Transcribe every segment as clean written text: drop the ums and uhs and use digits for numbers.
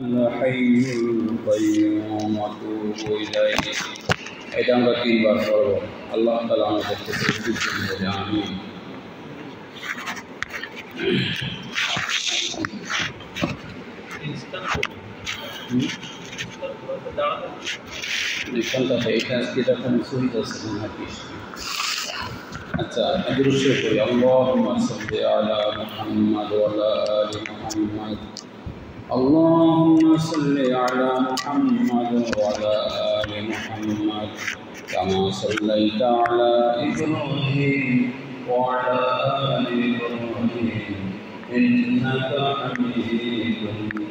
الحي القيوم واتوب إليه এটা আমরা তিনবার পড়ব আল্লাহ তাআলা আমাদেরকে তৌফিক দিন বলে আমিন নিঃসন্দেহে এটা কিটা কোন সুবিধা আছে নাকি আচ্ছা দুরূদ পড়ি আল্লাহুম্মা সাল্লি আলা মুহাম্মাদ ওয়া আলা আলি মুহাম্মাদ اللهم صل على محمد وعلى آل محمد كما صليت على إبراهيم وعلى آل إبراهيم إنك حميد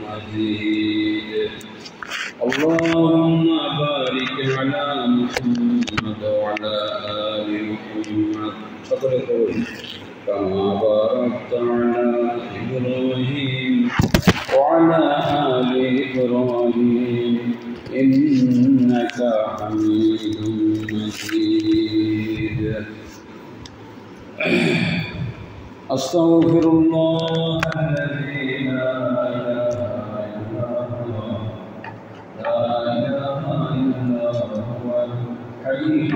مجيد اللهم بارك على محمد وعلى آل محمد كما باركت على إبراهيم وعلى آل إبراهيم إنك حميد مجيد أستغفر الله الذي لا إله إلا هو الحي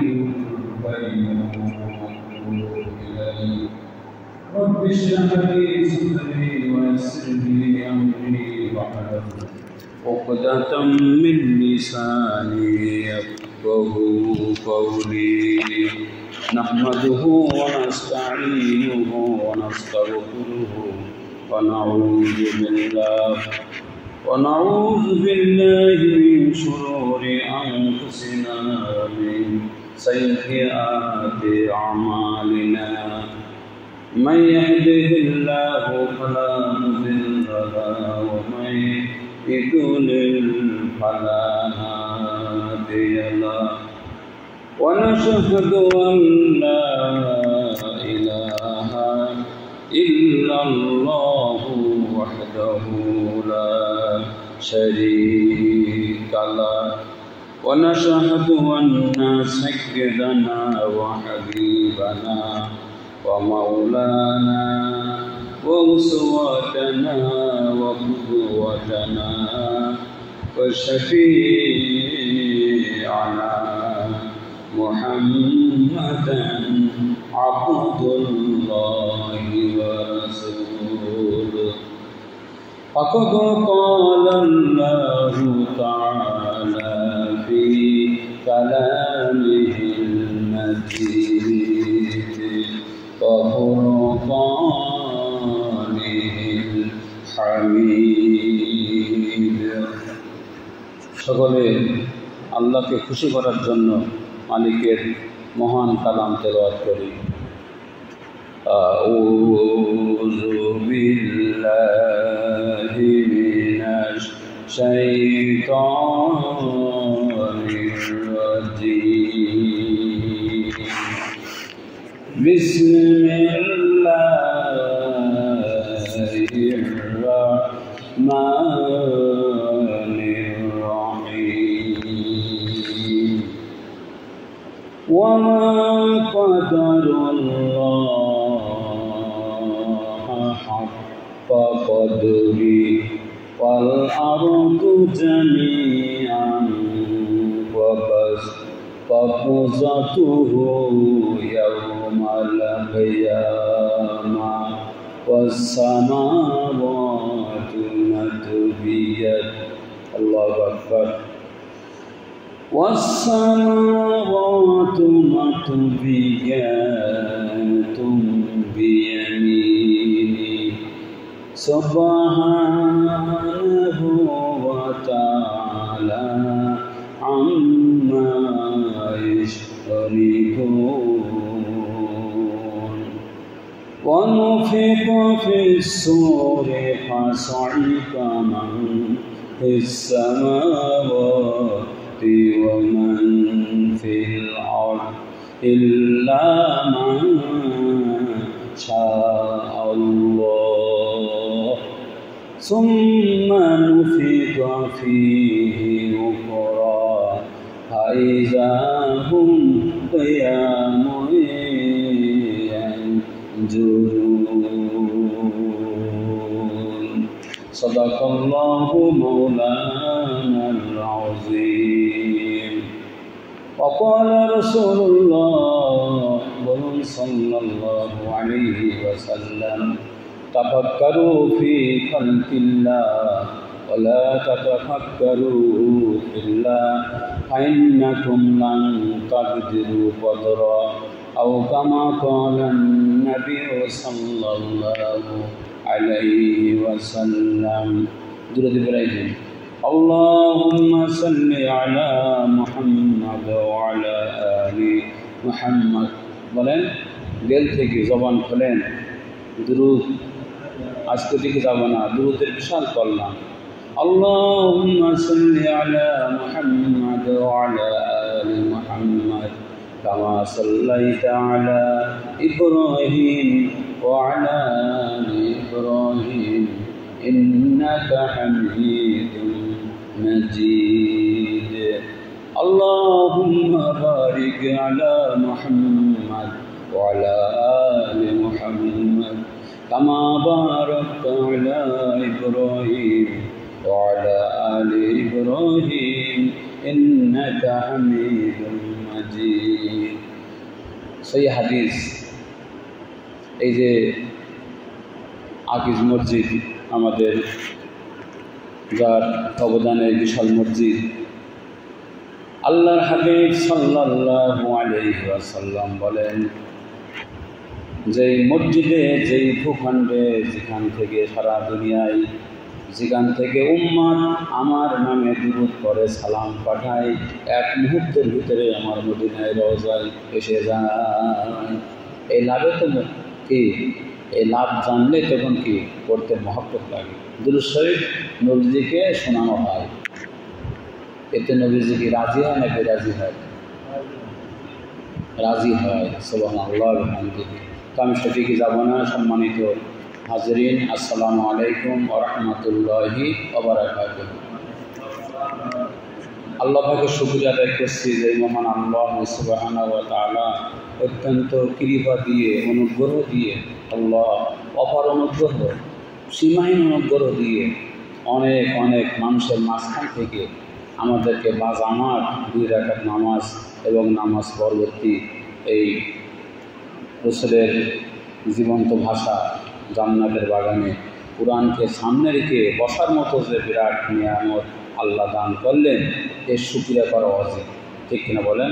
القيوم وأتوب إليه رب اشرح لي صدري ويسر لي أمري واحلل عقدة من لساني يفقهوا قولي نحمده ونستعينه ونستغفره ونعوذ بالله من شرور أنفسنا ومن سيئات أعمالنا من يهده الله فلا مضل له ومن يضلل فلا هادي له ونشهد أن لا إله إلا الله وحده لا شريك له ونشهد أن سيدنا وحبيبنا ومولانا وأسوتنا وقدوتنا وشفيعنا محمدا عبد الله ورسوله فقد قال الله تعالى في كلامه المجيد وفرقانه الحميد সকলে আল্লাহকে খুশি করার জন্য মালিকের মহান কালাম তেলাওয়াত করি আউযু বিল্লাহি মিনাশ শাইতানির রাজীম বিসমিল্লাহির রাহমানির রহিম وما قدر الله حق قدره والأرض جميعا قبضته يوم القيامة والسماوات مطويات الله أكبر والسماوات مطويات بيمينه سبحانه وتعالى عما يشركون ونفخ في الصور فصعق من في السماوات ومن في الأرض إلا من شاء الله ثم نفخ فيه أخرى فإذا هم قيام ينظرون সাদাকাল্লাহু মাওলানাল আযীম। وقال رسول الله صلى الله عليه وسلم تفكروا في خلق الله ولا تتفكروا في الله فإنكم لن تقدروا قدرا أو كما قال النبي صلى الله عليه وسلم. درود إبراهيم. اللهم صل على محمد وعلى آل محمد. বলেন দিল থেকে জবান খোলেন দুরূদ। আজকে দিকে যাব না, দুরূদের বিশাল কল্যাণ। আল্লাহুম্মা সাল্লি আলা মুহাম্মাদ ওয়া আলা আলি মুহাম্মাদ কামা সাল্লাইতা আলা ইব্রাহিম ওয়া আলা আলি ইব্রাহিম ইন্নাকা হামিদুম مجيد. اللهم بارك على محمد وعلى آل محمد كما باركت على إبراهيم وعلى آل إبراهيم إنك حميد مجيد. সহিহ হাদিস। এই যে আকিজ মসজিদ আমাদের যার অবদানের বিশাল মসজিদ, আল্লাহর হাবিব সাল্লাল্লাহু আলাইহি ওয়াসাল্লাম বলেন, যেই মসজিদে, যেই ভূখণ্ডে, যেখান থেকে সারা দুনিয়ায়, যেখান থেকে উম্মাত আমার নামে দুরূদ করে সালাম পাঠায়, এক মুহূর্তের ভিতরে আমার মদিনায় রওজায় এসে যায়। এই লাভে তো কি, এই লাভ জানলে তখন কি করতে মহব্বত লাগে। দুরূদ শরীফ নবীজিকে শোনানো হয়, এতে নবীজি কি রাজি হয় না বেরাজি হয়? রাজি হয়। সুবহানাল্লাহ ওয়া বিহামদিহি। তো আমি সেদিকে যাব না। সম্মানিত হাজরিন, আসসালামু আলাইকুম ওয়া রাহমাতুল্লাহি ওয়া বারাকাতুহু। আল্লাহ পাকের শুকরিয়া আদায় করছি যে মহান আল্লাহ সুবহানাহু ওয়া তাআলা অত্যন্ত কৃপা দিয়ে, অনুগ্রহ দিয়ে, আল্লাহ অপার অনুগ্রহ, সীমাহীন অনুগ্রহ দিয়ে অনেক অনেক মানুষের মাঝখান থেকে আমাদেরকে বাজামাত 2 রাকাত নামাজ এবং নামাজ পরবর্তী এই রাসূলের জীবন্ত ভাষা জান্নাতের বাগানে কোরআনকে সামনে রেখে বসার মতো যে বিরাট নিয়ামত আল্লাহ দান করলেন, এর শুকরিয়া করা উচিত। ঠিক কিনা বলেন?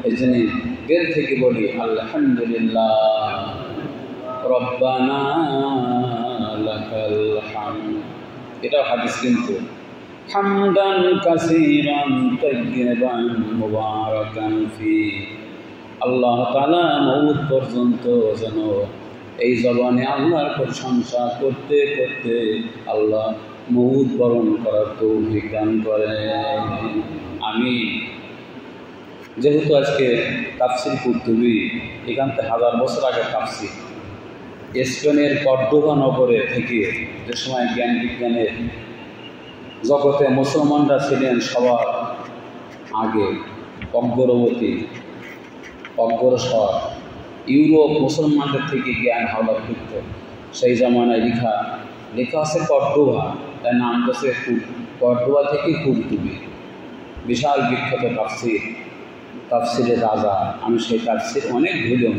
এই জন্য দিল থেকে বলি আলহামদুলিল্লাহ রব্বানা লাকাল হামদ। এটাও হাদিস কিন্তু হামদান কাসীরান তাইয়্যিবান মুবারাকান ফি। আল্লাহ তাআলা মওত পর্যন্ত যেন এই জবানে আল্লাহর প্রশংসা করতে করতে আল্লাহ মওত বরণ করার তৌফিক দান করেন। আমি যেহেতু আজকে তাফসীর কুরতুবী, এখান থেকে 1000 বছর আগে তাফসীর, স্পেনের কর্দোবা নগরে থেকে যে সময় জ্ঞান বিজ্ঞানের জগতে মুসলমানরা ছিলেন সবার আগে, অগ্রবর্তী, অগ্রসর, ইউরোপ মুসলমানদের থেকে জ্ঞান হাওলাত করত। সেই জামানায় লেখা আছে কর্দোবা, তার নাম হচ্ছে কর্দোবা থেকে কুরতুবী। বিশাল বিখ্যাত তাফসীরের রাজা। আমি সেই তাফসীর অনেক ভুলিও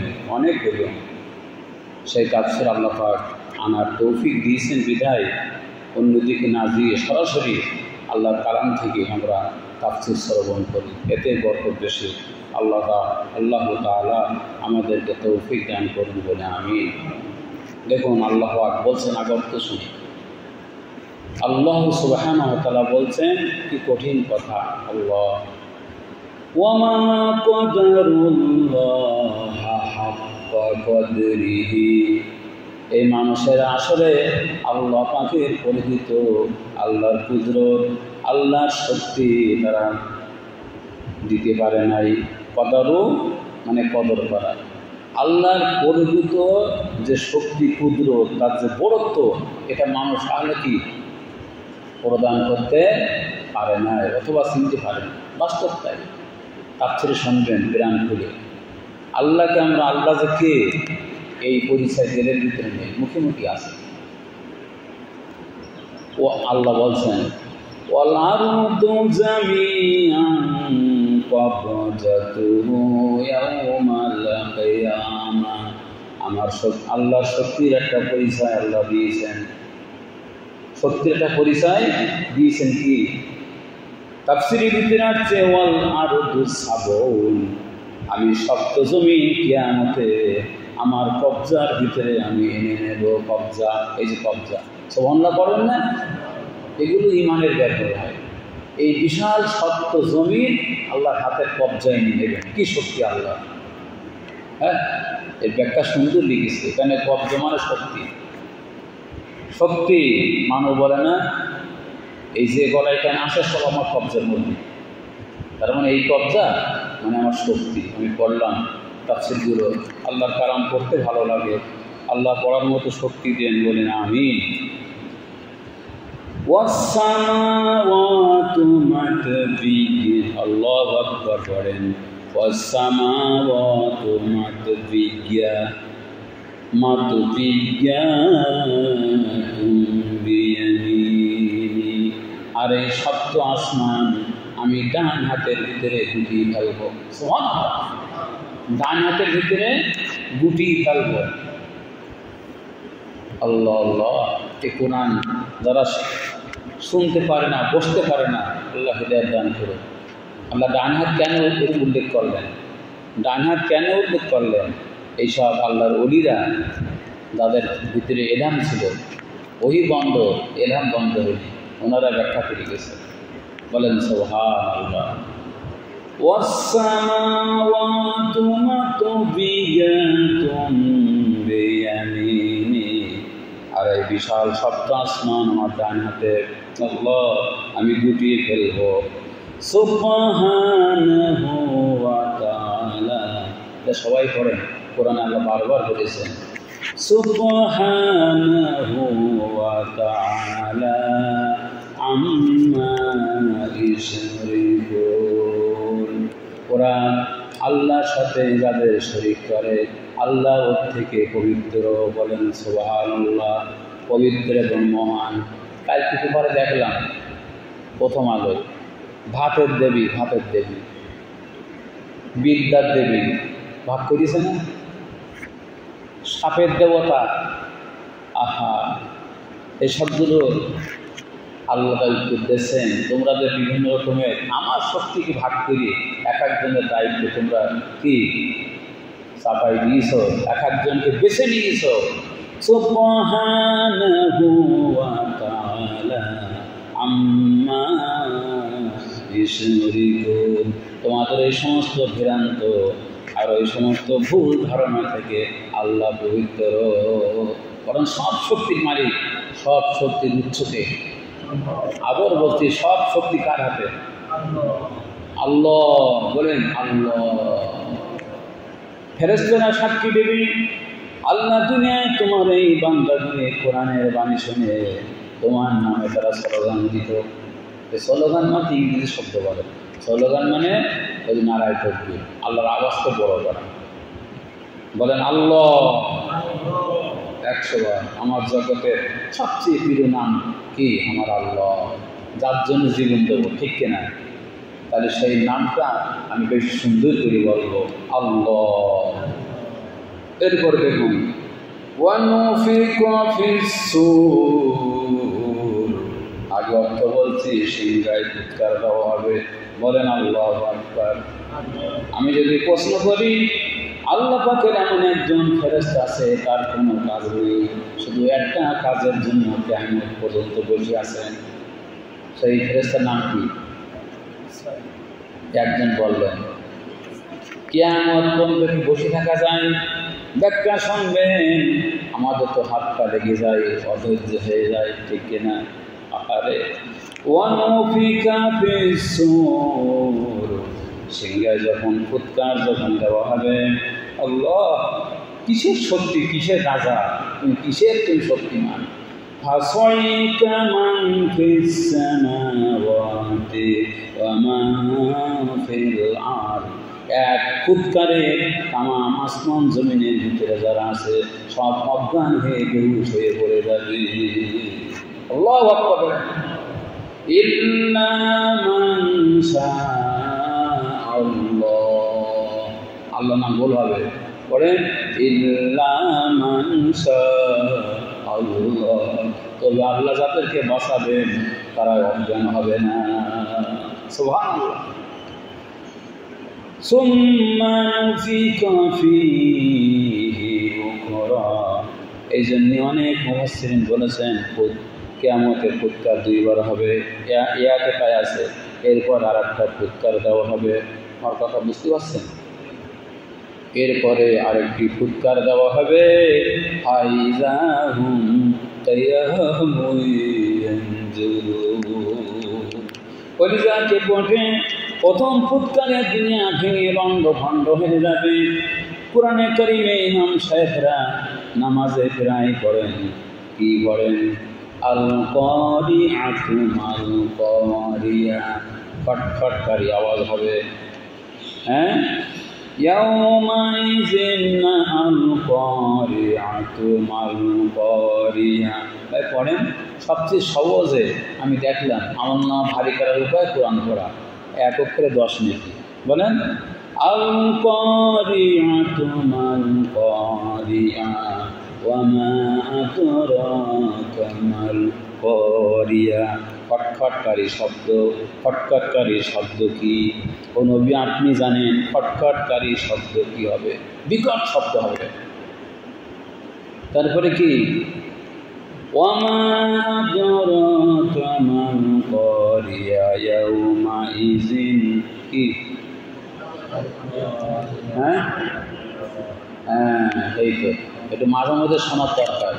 সেই তাফসীর আল্লাহ পাক আনার তৌফিক দিয়েছেন বিধায় অন্যদিকে না দিয়ে সরাসরি আল্লাহর কালাম থেকে আমরা তাফসীর শ্রবণ করি, এতে বরকত বেশি। আল্লাহ তাআলা আমাদেরকে তৌফিক দান করুন বলে আমিন। দেখুন আল্লাহ পাক বলছেন, আগত শুনি, আল্লাহ সুবহানাহু ওয়া তাআলা বলছেন, কি কঠিন কথা। আল্লাহ ওয়ামা কদরুল্লাহ হাক্কা কদরিহি। এই মানুষের আসলে আল্লাহ পাকের পরিহিত আল্লাহর কুদরত, আল্লাহর শক্তি তারা দিতে পারে নাই। কদরু মানে কদর করা, আল্লাহর পরিহিত যে শক্তি, কুদরত, তার যে বড়ত্ব, এটা মানুষ আসলে কি প্রদান করতে পারে না অথবা চিনতে পারে না। বাস্তব তাই। তাফসীরে শুনবেন প্রাণ খুলে। আল্লাহকে আমরা আল্লাহ যে কে, এই পরিচয় জেলের ভিতরে নেই, মুখে মুখে আছে। ও আল্লাহ বলছেন ওয়াল আরদু জামিআন কবজাতুহু ইয়াওমাল কিয়ামা। আমার আল্লাহর শক্তির একটা পরিচয় আল্লাহ দিয়েছেন, শক্তির একটা পরিচয় দিয়েছেন কি? তাফসীরের ভিতরে আছে ওয়াল আরদু সাবউন, আমি সপ্ত জমিন কিয়ামতে আমার কবজার ভিতরে আমি এনে নেব। কবজা, এই যে কবজা, সুবহানাল্লাহ করেন না? এগুলো ইমানের ব্যাপার হয়। এই বিশাল সপ্ত জমিন আল্লাহর হাতের কবজায় নিয়ে নেবেন। কি শক্তি আল্লাহ! হ্যাঁ, এই ব্যাখ্যা সুন্দর লিখেছে। এখানে কবজা মানে শক্তি। শক্তি মানুষ বলে না এই যে গলায় কেন আসে সব আমার কবজার মধ্যে, তার মানে এই কবজা মানে আমার শক্তি। আমি পড়লাম তাফসীরগুলো, আল্লাহর কালাম পড়তে ভালো লাগে, আল্লাহ পড়ার মতো শক্তি দেন, বলেন আমিন। ওয়াস-সামাওয়াতু মাতবিয়্যান, আল্লাহু আকবার পড়েন। ওয়াস-সামাওয়াতু মাতবিয়্যান বিয়ামিনি, আর এই সপ্ত আসমান আমি ডান হাতের ভিতরে গুটিয়ে ফেলব। সুবহানাল্লাহ, ডান হাতের ভিতরে গুটিয়ে ফেলব। আল্লাহ আল্লাহ, এই কোরআন যারা শুনতে পারে না, বসতে পারে না, আল্লাহ হিদায়াত দান করুন। আল্লাহ ডান হাত কেন উল্লেখ করলেন? ডান হাত কেন উল্লেখ করলেন? এইসব আল্লাহর ওলিরা যাদের ভিতরে এলহাম ছিল, ওহি বন্ধ, এলহাম বন্ধ হয়নি, ওনারা ব্যাখ্যা করে গেছে। বলেন সুবহানাল্লাহ। ওয়াস-সামাওয়াতু মাতবিয়্যাতুন বিয়ামিনি, আর এই বিশাল সপ্ত আসমান আমার ডান হাতে আল্লাহ আমি গুটিয়ে ফেলব। সুবহানাহু ওয়া তাআলা, সবাই পড়েন, কোরআনে আল্লাহ বারবার বলেছেন সুবহানাহু ওয়া তাআলা আম্মা ইউশরিকুন। কোরআন আল্লাহর সাথে যাদের শরীক করে আল্লাহ ওর থেকে পবিত্র। বলেন সুবহানাল্লাহ, পবিত্র এবং মহান। কাল কিছু পরে দেখলাম প্রথম আলোয়, ভাতের দেবী, ভাতের দেবী, বিদ্যার দেবী ভাগ করিয়েছে না? সাপের দেবতা, আহা, এসবগুলো আল্লাহ উত্তর দিয়েছেন, তোমরা যে বিভিন্ন রকমের আমার শক্তিকে ভাগ করি, এক একজনের দায়িত্ব তোমরা কি চাপাই দিয়েছ, এক একজনকে বেছে নিয়েছ। সুবহানাহু ওয়া তাআলা আম্মা ইউশরিকুন। তোমাদের এই সমস্ত ভ্রান্ত আর ওই সমস্ত ভুল ধারণা থেকে আল্লাহ পবিত্র। বরং সব শক্তির মালিক, সব শক্তির উৎসকে। আবার বলছি, সব শক্তি কার হাতে? আল্লাহ। বলেন আল্লাহ। ফেরেশতারা সাক্ষী দেবে, আল্লাহ দুনিয়ায় তোমার এই বান্দাগুলো কোরআনের বাণী শুনে তোমার নামে তারা স্লোগান দিত। স্লোগান মানে ইংরেজি শব্দ বলে, স্লোগান মানে ওই নারায় তকবীর, আল্লাহর আওয়াজকে বড় করা। বলেন আল্লাহ 100 বার। আমার জগতের সবচেয়ে প্রিয় নাম কি? আমার আল্লাহ, যার জন্য জীবন দেবো, ঠিক কিনা? তাহলে সেই নামটা আমি বেশ সুন্দর করে বলবো আল্লাহ। এরপর দেখুন ওয়ানুফিকা ফিস-সূর, আগে অর্থ বলছি, সিংহায় ফুৎকার দেওয়া হবে। বলেন আল্লাহু আকবার। আমি যদি প্রশ্ন করি, আল্লাহ পাকের এমন একজন ফেরেশতা আছে তার কোনো কাজ নেই, শুধু একটা কাজের জন্য কিয়ামত পর্যন্ত বসে আছেন, সেই ফেরেশতার নাম কি? একজন বললেন কিয়ামত পর্যন্ত কি বসে থাকা যায়? ব্যাখ্যা শুনবেন, আমাদের তো হাত পা লেগে যায়, অধৈর্য হয়ে যায়, ঠিক কিনা? আরে ওয়ানুফিকা ফিস-সূর, সিংহায় যখন ফুৎকার যখন দেওয়া হবে, আল্লাহ কিসের শক্তি, কিসের রাজা তুমি, কিসের তুমি শক্তিমান? ফাসাইকা মান ফিস সামাওয়াতি ওয়া মান ফিল আরদ, এক ফুৎকারে তামাম আসমান জমিনের ভিতরে যারা আছে সব অজ্ঞান হয়ে বেহুশ হয়ে পড়ে যাবে। আল্লাহু আকবার বলেন। ইল্লা মান শাআল্লাহ, আল্লাহ নাম বল হবে, বলেন ইল্লা মান শাআল্লাহ, তবে আল্লাহ যাদেরকে বাঁচাবেন তারা অজ্ঞান হবে না। সুবহানাল্লাহ। সুম্মা নুফিকা ফীহি উখরা, এই জন্য অনেক মুফাসসিরিন বলেছেন কিয়ামতের ফুৎকার দুইবার হবে। ইয়াতে পায় আছে, এরপর আর একটা ফুৎকার দেওয়া হবে। আমার কথা বুঝতে পারছেন? এরপরে আরেকটি ফুৎকার দেওয়া হবে। ফাইযা হুম কিয়ামুন ইয়ানজুরুন, পরিজাকে পড়ে প্রথম ফুৎকারে দুনিয়া ভেঙে লন্ড ভণ্ড হয়ে যাবে। কোরআনে কারিমে ইমাম সাহেবরা নামাজে প্রায় পড়েন, কি পড়েন? আল কারিআতু মাল কারিয়া, ফটফটকারী আওয়াজ হবে। হ্যাঁ, ইয়াউমাইযিন আল কারিআতু মাল কারিয়া, তাই পড়েন। সবচেয়ে সহজে আমি দেখলাম আমার না ভারী করার উপায় কোরআন পড়া, এক অক্ষরে 10 নেকি। বলেন আল কারিআতু মাল কারিয়া ওয়া মা আদরাকা মাল কারিয়া। ফটফটকারী শব্দ, ফটফটকারী শব্দ কি? ও নবী আপনি জানেন ফটফটকারী শব্দ কি হবে? বিকট শব্দ হবে। তারপরে কি? ওয়া মা আদরাকা মাল কারিয়া ইয়াউমাইযিন, কি? হ্যাঁ হ্যাঁ, এই তো একটু মাঝে মধ্যে শোনার দরকার।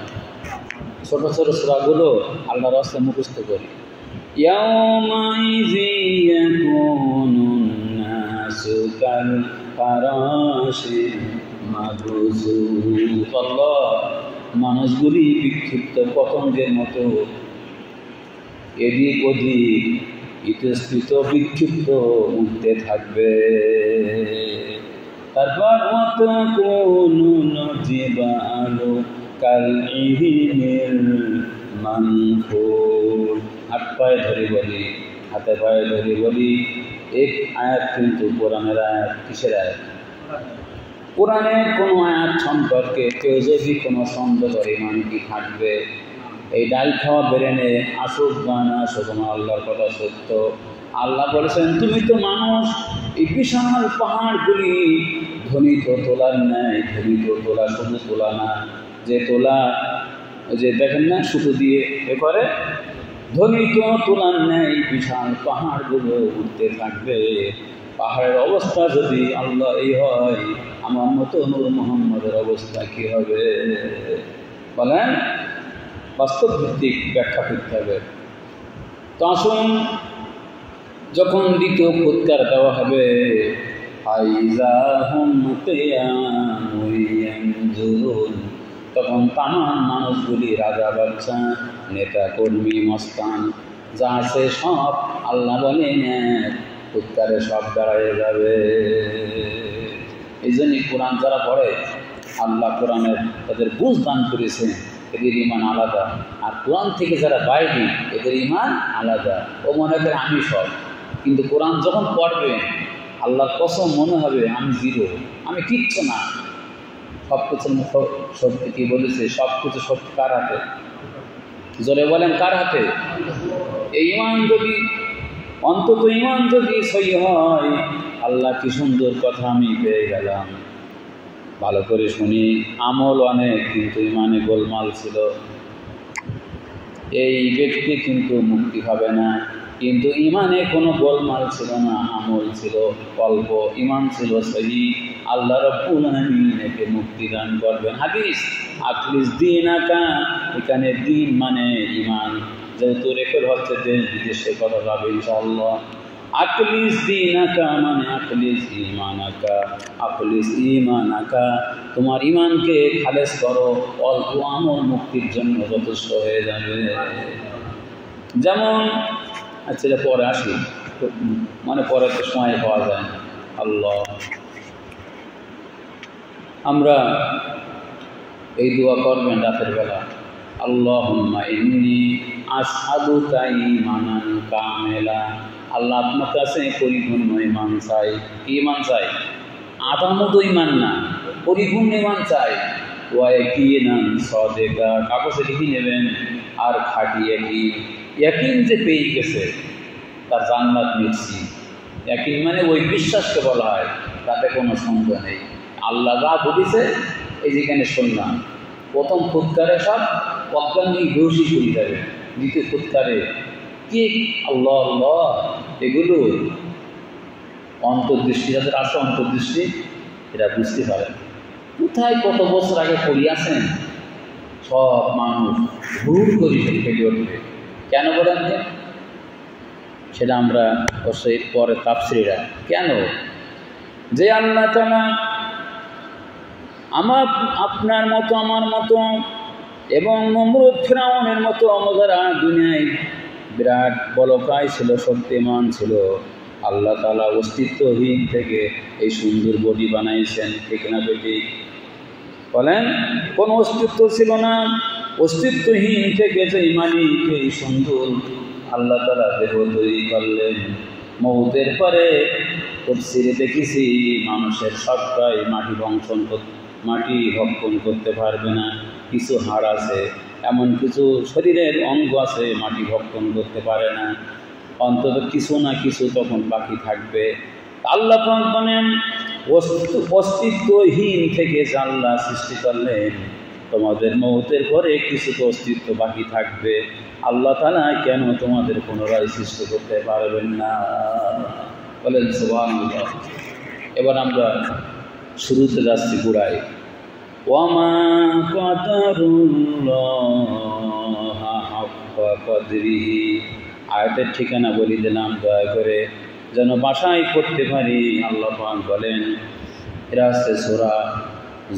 ছোট ছোট সূরাগুলো আল্লাহর রাস্তায় মুখস্থ করি। ইয়াউমাইযিন ইয়াকুনুন নাসু কাল ফারাশিল মাবসুস, আল্লাহ, মানুষগুলি বিক্ষিপ্ত পতঙ্গের মতো এদিক ওদিক ইতস্তত বিক্ষিপ্ত উঠতে থাকবে। তারপর ওয়াতাকুনুন জিবালু কাল ইহিনিল মানফুর, হাত পায়ে ধরে বলি, হাতে পায়ে ধরে বলি। এক আয়াত কিন্তু কোরআনের আয়াত। কিসের আয়াত? কোরআনের কোনো আয়াত সম্পর্কে কেউ যদি কোনো সন্দেহ করে ইমান কি থাকবে? এই ডাল খাওয়া বেরেনে আসুক বা না আসুক, আল্লাহর কথা সত্য। আল্লাহ বলেছেন তুমি তো মানুষ, এই বিশাল পাহাড়গুলি ধ্বনিত তোলার ন্যায়, ধ্বনিত তোলা শুধু তোলা না, যে তোলা যে দেখেন না সুতো দিয়ে এ করে, ধ্বনিত তোলার ন্যায় বিশাল পাহাড়গুলো উঠতে থাকবে। পাহাড়ের অবস্থা যদি আল্লাহ এই হয়, আমার মতো নূর মুহাম্মদের অবস্থা কি হবে? বলেন, বাস্তব ভিত্তিক ব্যাখ্যা করতে হবে। তো আসুন, যখন দ্বিতীয় ফুৎকার দেওয়া হবে, ফাইযা হুম কিয়ামুন ইয়ানজুরুন, তখন তামাম মানুষগুলি, রাজা বাদশা নেতা কর্মী মস্তান যা আছে সব আল্লাহ বলেন ফুৎকারে সব দাঁড়ায় যাবে। এই জন্যই কোরআন যারা পড়ে, আল্লাহ কোরআনের তাদের বুঝ দান করেছে, এদের ইমান আলাদা। আর কোরআন থেকে যারা বাইরে, এদের ইমান আলাদা। ও মনে করে আমি সব, কিন্তু কোরআন যখন পড়বে আল্লাহর কসম মনে হবে আমি জিরো, আমি কিচ্ছু না। সব কিছু সত্যি কি বলেছে? সব কিছু সত্যি কার হাতে? জোরে বলেন কার হাতে? এই ইমান যদি অন্তত ইমান যদি সহি হয়, আল্লাহ কি সুন্দর কথা আমি পেয়ে গেলাম। ভালো করে শুনি, আমল অনেক কিন্তু ইমানে গোলমাল ছিল, এই ব্যক্তি কিন্তু মুক্তি হবে না। কিন্তু ইমানে কোনো গোলমাল ছিল না, আমল ছিল অল্প, ইমান ছিল সহি, আল্লাহ রাব্বুল আলামিন একে মুক্তি দান করবেন। হাদিস আখলিস দীনাকা, এখানে দিন মানে ইমান, যেহেতু রেকর্ড হচ্ছে দেশ বিদেশে কথা যাবে ইনশাআল্লাহ। আখলিস দীনাকা মানে আখলিস ঈমানাকা, আখলিস ঈমানাকা, তোমার ইমানকে খালেস করো, অল্প আমল মুক্তির জন্য যথেষ্ট হয়ে যাবে। যেমন আচ্ছা, এটা পরে আসি, মানে পরে তো সময় পাওয়া যায় না। আল্লাহ, আমরা এই দোয়া করবেন রাতের বেলা, আল্লাহুম্মা ইন্নী আসআলুকা ঈমানান কামিলা, আল্লাহ আপনার কাছে পরিপূর্ণ ঈমান চাই। কি ঈমান চাই? আধামত ঈমান না, পরিপূর্ণ ঈমান চাই। ওয়া ইয়াকিনান সাদিকা, কাগজে লিখে নেবেন, আর খাঁটি ইয়াকিন। ইয়াকিন যে পেয়ে গেছে তার জান্নাত নিশ্চিত। ইয়াকিন মানে ওই বিশ্বাসকে বলা হয়, তাতে কোনো সন্দেহ নেই। আল্লাহ যা বলেছে এই যেখানে শুনলাম, প্রথম ফুৎকারে সব অজ্ঞানী বেহুশি করে যাবে, দ্বিতীয় ফুৎকারে কি আল্লাহ আল্লাহ, এগুলো অন্তর্দৃষ্টি যাদের আছে, অন্তর্দৃষ্টি এরা বুঝতে পারে। কোথায় কত বছর আগে পড়িয়াছেন সব মানুষ ভুল করি ফেলে উঠবে। কেন বলেন? সেটা আমরা অবশ্যই পরে তাফসীরা কেন যে আল্লাহ তাআলা আপনার মতো আমার মতো এবং নমরুদ ফিরআউনের মতো যারা দুনিয়ায় বিরাট বলকায় ছিল, শক্তিমান ছিল, আল্লাহ তাআলা অস্তিত্বহীন থেকে এই সুন্দর বডি বানাইছেন। ঠিক না বেটি বলেন? কোনো অস্তিত্ব ছিল না, অস্তিত্বহীন থেকে যে মালিক এই সুন্দর আল্লাহ তাআলা দেহ তৈরি করলেন। মৌতের পরে তাফসীরে দেখেছি মানুষের সবটাই মাটি ভক্ষণ করতে পারবে না। কিছু হাড় আছে, এমন কিছু শরীরের অঙ্গ আছে মাটি ভক্ষণ করতে পারে না, অন্তত কিছু না কিছু তখন বাকি থাকবে। আল্লাহ পাক বলেন অস্তিত্বহীন থেকে আল্লাহ সৃষ্টি করলেন, তোমাদের মৌতের পরে কিছু তো অস্তিত্ব বাকি থাকবে। আল্লাহ তাআলা কেন তোমাদের পুনরায় সৃষ্টি করতে পারবেন না? বলেন সুবহানাল্লাহ। এবার আমরা শুরুতে যাচ্ছি গোড়ায়। ওয়ামা কদরুল্লাহ হাক্কা কদরিহি, আয়াতের ঠিকানা বলি দিলাম, দয়া করে যেন বাসায় করতে পারি। আল্লাহ পাক বলেন, এরা হচ্ছে সূরা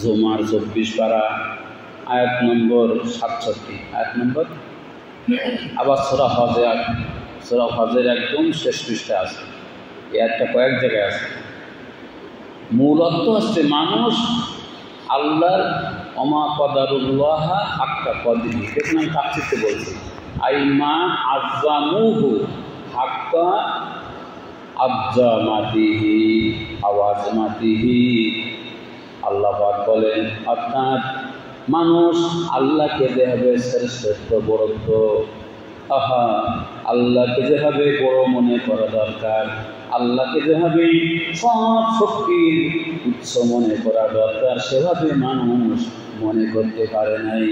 জুমার 24 পারা আয়াত নম্বর 67, আয়াত নম্বর। আবার সূরা হজের একদম শেষ পৃষ্ঠা আছে, এই আয়াতটা কয়েক জায়গায় আছে। মূল অর্থ হচ্ছে মানুষ আল্লাহর ওমা কদরুল্লাহ হাক্কা কদরিহি, দেখুন আমি তাফসীরতে বলছি, আইমা আযযামুহু হাক্কা আযযামাতিহি আওয়াজমাতিহি। আল্লাহ পাক বলেন অর্থাৎ মানুষ আল্লাহকে যেভাবে শ্রেষ্ঠ বড়ত্ব, আল্লাহকে যেভাবে বড় মনে করা দরকার, আল্লাহকে যেভাবে সব শক্তির উৎস মনে করা দরকার, সেভাবে মানুষ মনে করতে পারে নাই।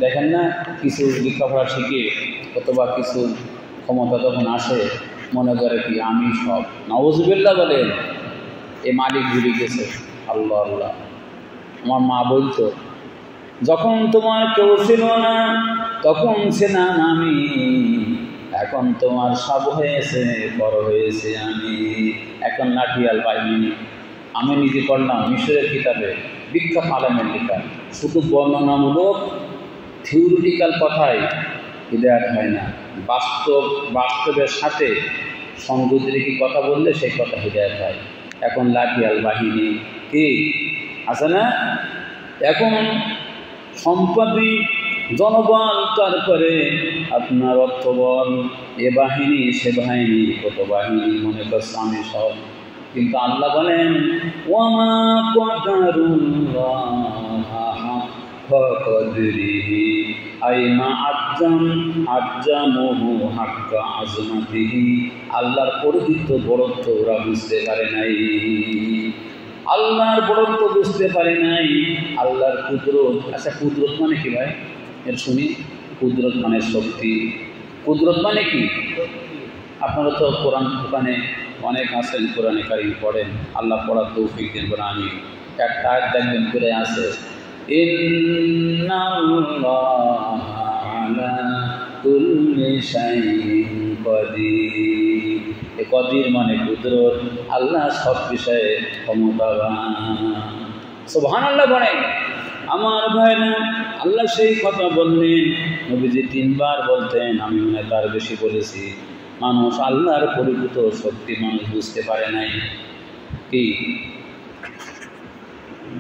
দেখেন না, কিছু লেখাপড়া শিখে অথবা কিছু ক্ষমতা যখন আসে মনে করে কি আমি সব। নাউজুবিল্লাহ বলেন, এ মালিক ভুলে গেছে। আল্লাহ আল্লাহ। আমার মা বলতো, যখন তোমার কেউ ছিল না তখন ছিলাম আমি, এখন তোমার সব হয়েছে, বড় হয়েছে আমি, এখন লাঠিয়াল পাইনি। আমি নিজে পড়লাম মিশরের কিতাবে, বিখ্যাত আলেমের লেখা, শুধু বর্ণনামূলক থিওরিটিক্যাল কথায় হিদায়াত হয় না, বাস্তবের সাথে সংগতি রেখে কথা বললে সেই কথা হিদায়াত হয়। এখন লাঠিয়াল বাহিনী কি আছে না, এখন সম্পত্তি জনবল, তারপরে আপনার অর্থবল, এ বাহিনী সে বাহিনী, কত বাহিনী মনে করছে আমি সব। কিন্তু আল্লাহ বলেন ওয়ামা কদরুল্লাহ হাক্কা কদরিহি আইমা আযযামুহু হাক্কা আযমাতিহি। আল্লাহর পরিচিত বড়ত্ব ওরা বুঝতে পারে নাই, আল্লাহর বড়ত্ব বুঝতে পারে নাই, আল্লাহর কুদরত। আচ্ছা, কুদরত মানে কি ভাই? এর শুনি। কুদরত মানে শক্তি। কুদরত মানে কি? আপনারা তো কোরআন দোকানে অনেক আছেন, কোরআনে কারিম পড়েন, আল্লাহ পড়ার তৌফিক দেন। আমি একটা আয়াত দেখবেন করে আছে, ইন্নাল্লাহা আলা কুল্লি শাইইন কদির। এ কদির মানে কুদরত, আল্লাহ সব বিষয়ে ক্ষমতাবান। সুবহানাল্লাহ বলেন। আমার ভাইরা, আল্লাহ সেই কথা বললেন, নবীজি 3 বার বলতেন, আমি মনে হয় তার বেশি বলেছি। মানুষ আল্লাহর পরিচিত শক্তি মানুষ বুঝতে পারে নাই। কি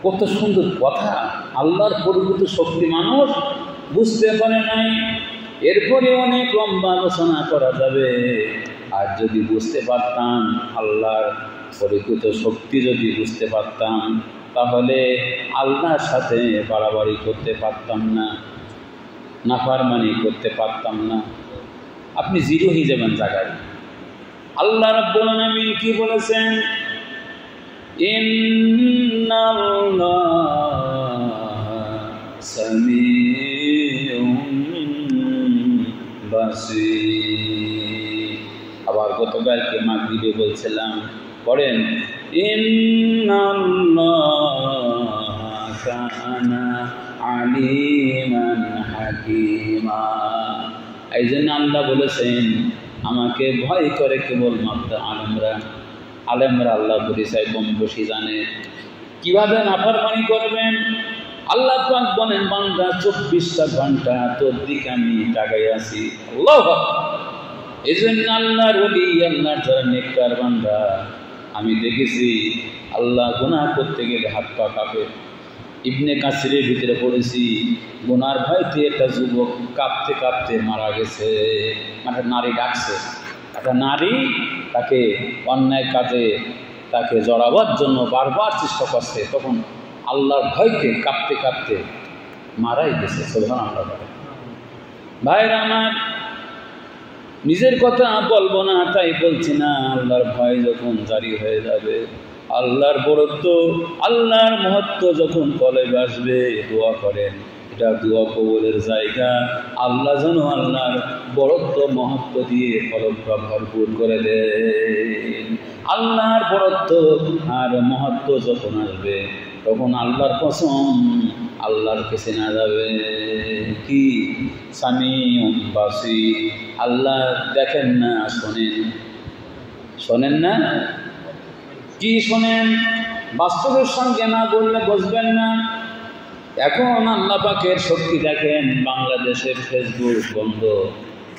কত সুন্দর কথা। আল্লাহর প্রভূত শক্তি মানুষ বুঝতে পারে নাই, এরপরে অনেক লম্বা আলোচনা করা যাবে। আর যদি বুঝতে পারতাম, আল্লাহর প্রকৃত শক্তি যদি বুঝতে পারতাম, তাহলে আল্লাহর সাথে বাড়াবাড়ি করতে পারতাম না, নাফরমানি করতে পারতাম না। আপনি জিরো হয়ে যাবেন জায়গায়। আল্লাহ রাব্বুল আলামিন কি বলেছেন? ইন্নাল্লাহা সামিউন বাসীর। আবার গতকালকে মাগরিবে বলছিলাম, পড়েন ইন্নাল্লাহা কানা আলিমান হাকিমা। এই জন্য আল্লাহ বলেছেন, আমাকে ভয় করে কেবলমাত্র আলেমরা। আলেমরা আল্লাহ পরিচয় কম বেশি জানে। কিভাবে নাফরমানি করবেন? আল্লাহ পাক বলেন, বান্দা 24টা ঘন্টা তোর দিকে আমি তাকাই আছি। আল্লাহু আকবার। এই জন্য আল্লাহর ওলি, আল্লাহর যারা নেককার বান্দা, আমি দেখেছি আল্লাহ গুনাহ করতে গেলে হাত পা কাঁপে। ইবনে কাসিরের ভিতরে পড়েছি, গুনার ভয়তে একটা যুবক কাঁপতে কাঁপতে মারা গেছে। একটা নারী ডাকছে, একটা নারী তাকে অন্যায় কাজে তাকে জড়াবার জন্য বারবার চেষ্টা করছে, তখন আল্লাহর ভয়তে কাঁপতে কাঁপতে মারাই গেছে। সুবহানাল্লাহ। ভাইরা আমার, নিজের কথা বলবো না তাই বলছি না, আল্লাহর ভয় যখন জারি হয়ে যাবে, আল্লাহর বরত্ব, আল্লাহর মহত্ব যখন কলেজে আসবে, দোয়া করেন, এটা দোয়া কবুলের জায়গা। আল্লাহ যেন আল্লাহর বরত্ব মহত্ব দিয়ে কলবটা ভরপুর করে দেন। আল্লাহর বরত্ব আর মহত্ব যখন আসবে, তখন আল্লাহর কসম আল্লাহর কাছে না যাবে কি সামিউন বাসীর। আল্লাহ দেখেন না, শোনেন। শোনেন না? কি শোনেন? বাস্তবের সঙ্গে না বললে বুঝবেন না। এখন আল্লাহ পাকের শক্তি দেখেন, বাংলাদেশের ফেসবুক বন্ধ,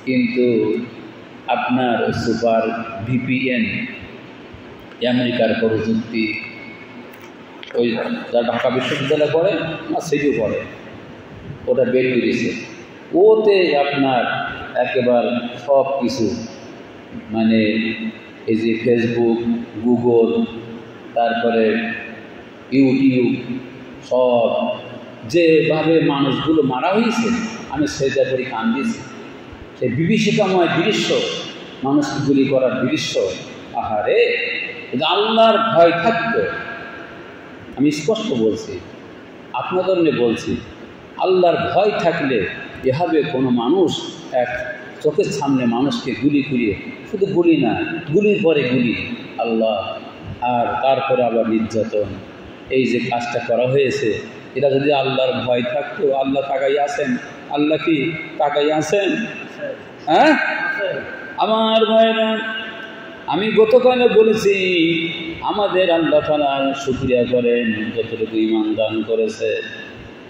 কিন্তু আপনার সুপার ভিপিএন, আমেরিকার প্রযুক্তি, ওই যা ঢাকা বিশ্ববিদ্যালয় পড়ে না, সেটিও পড়ে, ওটা বের করেছে। ওতে আপনার একেবারে সব কিছু, মানে এই যে ফেসবুক, গুগল, তারপরে ইউটিউব, সব যেভাবে মানুষগুলো মারা হয়েছে, আমি সেটা করে কান দিয়েছি। সেই বিভীষিকাময় দৃশ্য, মানুষকে গুলি করার দৃশ্য, আহারে! আল্লাহর ভয় থাকতো, আমি স্পষ্ট বলছি, আপনাদের নিয়ে বলছি, আল্লাহর ভয় থাকলে এভাবে কোনো মানুষ এক চোখের সামনে মানুষকে গুলি করিয়ে, শুধু গুলি না, গুলির পরে গুলি, আল্লাহ, আর তারপরে আবার নির্যাতন, এই যে কাজটা করা হয়েছে, এটা যদি আল্লাহর ভয় থাকতো, আল্লাহ তাকাই আছেন? আল্লাহ কি তাকাই আছেন? হ্যাঁ আমার ভাইরা, আমি গতকালে বলেছি, আমাদের আল্লাহ তাআলার শুকরিয়া করেন যতটুকু ঈমান দান করেছে।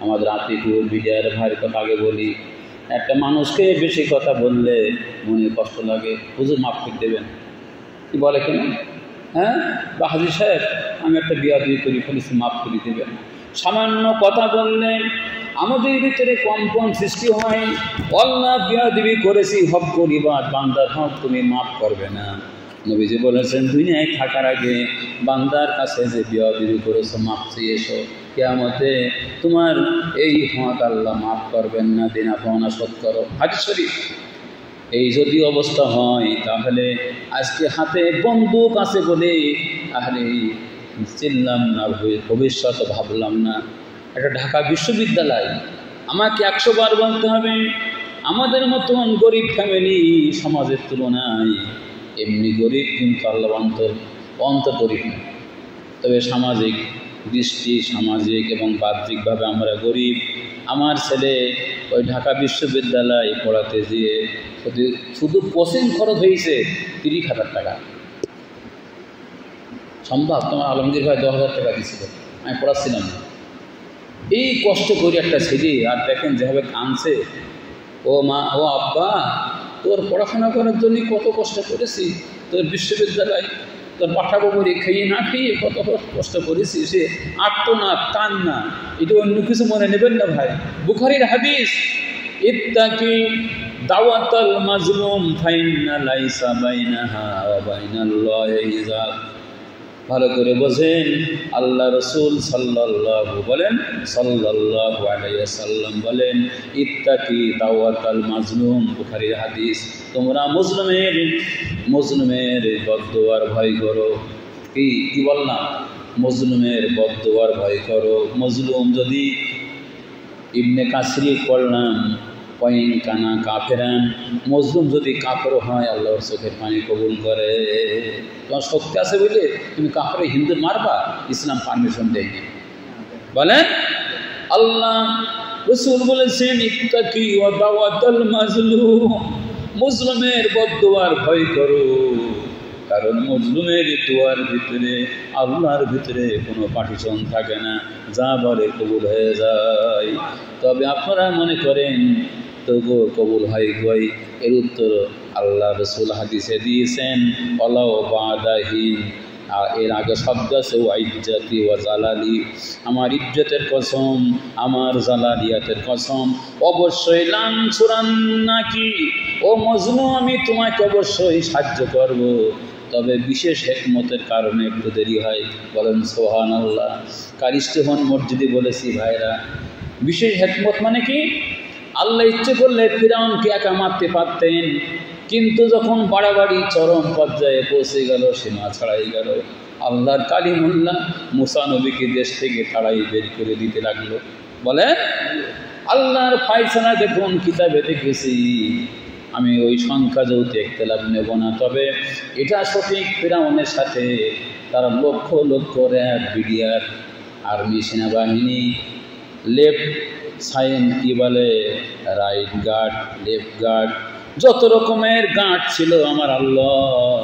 আমাদের আতিকুর বিজয়ের ভাইয়ের কথা আগে বলি, একটা মানুষকে বেশি কথা বললে মনে কষ্ট লাগে, হুজুর মাফ করে দেবেন, কি বলে কেন? হ্যাঁ বা হাজী সাহেব, আমি একটা বিয়াদবি করে ফেলেছি, মাফ করে দেবেন। সামান্য কথা বললে আমাদের ভিতরে কম্পন সৃষ্টি হয়। আল্লাহ বিয়াদবি করেছি, হক করিবার, বান্দার হক তুমি মাফ করবে না। নবীজি বলেছেন, দুনিয়ায় থাকার আগে বান্দার কাছে যে বিয়াদবি করেছো, মাফ চেয়ে এসো, কিয়ামতে তোমার এই হক আল্লাহ মাফ করবেন না, দেনা পাওনা শোধ করো। হাদিস শরীফ। এই যদি অবস্থা হয়, তাহলে আজকে হাতে বন্দুক আছে বলে আরে চিনলাম না, ভবিষ্যৎ ভাবলাম না। একটা ঢাকা বিশ্ববিদ্যালয়, আমাকে 100 বার বলতে হবে, আমাদের মতন গরিব ফ্যামিলি সমাজের তুলনায় এমনি গরিব, কিন্তু আল্লাহ অন্তর গরিব না, তবে সামাজিক দৃষ্টি, সামাজিক এবং বাহ্যিকভাবে আমরা গরিব। আমার ছেলে ওই ঢাকা বিশ্ববিদ্যালয় পড়াতে গিয়ে শুধু কোচিং খরচ হয়েছে 30,000 টাকা। সম্ভব? তোমার আলমগীর ভাই 10,000 টাকা দিয়েছিল, আমি পড়াচ্ছিলাম না। এই কষ্ট করে একটা ছেলে, আর দেখেন যেভাবে কাঁদছে, ও মা, ও আব্বা, তোর পড়াশোনা করার জন্য কত কষ্ট করেছি, তোর বিশ্ববিদ্যালয় তোর পাঠাবো বলে খেয়ে না খেয়ে কত কষ্ট করেছি, সে আটতো না, কান না, এটা অন্য কিছু মনে নেবেন না ভাই। বুখারীর হাদিস, ইত্তাকি দাওয়াতাল মাজলুম ফাইন্না লাইসা বাইনাহা ওয়া বাইনাল্লাহি হিজাব। ভালো করে বোঝেন, আল্লাহ রসুল সাল্লাল্লাহু আলাইহি ওয়াসাল্লাম বলেন, ইত্তাকি দাওয়াতাল মাজলুম, বুখারীর হাদিস, তোমরা মজলুমের বদদুয়ার ভয় করো। কি বললাম? মজলুমের বদদুয়ার ভয় করো। মজলুম যদি, ইবনে কাসির পড়লাম, ওয়াইন কানা কাফেরান, মজলুম যদি কাফের হয় আল্লাহর চোখের পানি কবুল করে। তোমার শক্তি আছে বলে তুমি কাফের হিন্দু মারবা? ইসলাম পারমিশন দেয়নি। বলেন, আল্লাহ রাসূল বলেছেন, ইত্তাকি ওয়া দাওয়াতাল মাজলুম, মজলুমের বদদুয়ার ভয় করো। কারণ মজলুমের দোয়ার ভিতরে, আল্লাহর ভিতরে কোনো পার্টিশন থাকে না, যা বলে কবুল হয়ে যায়। তবে আপনারা মনে করেন তবুও কবুল হয় গই, এর উত্তর আল্লাহ রসুল হাদিসে দিয়েছেন, অলাও বাদাহীন। আর এর আগে শব্দ আছে ও ইজ্জতি ও জালালি, আমার ইজ্জতের কসম, আমার জালালিয়াতের কসম, অবশ্যই লানসুরান নাকি, ও মজনু, আমি তোমাকে অবশ্যই সাহায্য করব, তবে বিশেষ হিকমতের কারণে একটু দেরি হয়। বলেন সুবহানাল্লাহ। কারিস্তেহন মসজিদে বলেছি ভাইরা, বিশেষ হিকমত মানে কি? আল্লাহ ইচ্ছে করলে ফিরআউনকে একা মারতে পারতেন, কিন্তু যখন বাড়াবাড়ি চরম পর্যায়ে পৌঁছে গেল, সীমা ছাড়াই গেল, আল্লাহর কালিমুল্লাহ মুসা নবীকে দেশ থেকে তাড়াই বের করে দিতে লাগলো। বলে আল্লাহর ফায়সালা দেখুন, কিতাবে দেখেছি, আমি ওই সংখ্যা যৌতে একতলাপ নেব না, তবে এটা সঠিক, ফিরআউনের সাথে তারা lakh lakh RAB, BDR, army, সেনাবাহিনী, লেফট সাইন কি বলে, রাইট গার্ড, লেফট গার্ড, যত রকমের গার্ড ছিল আমার আল্লাহ,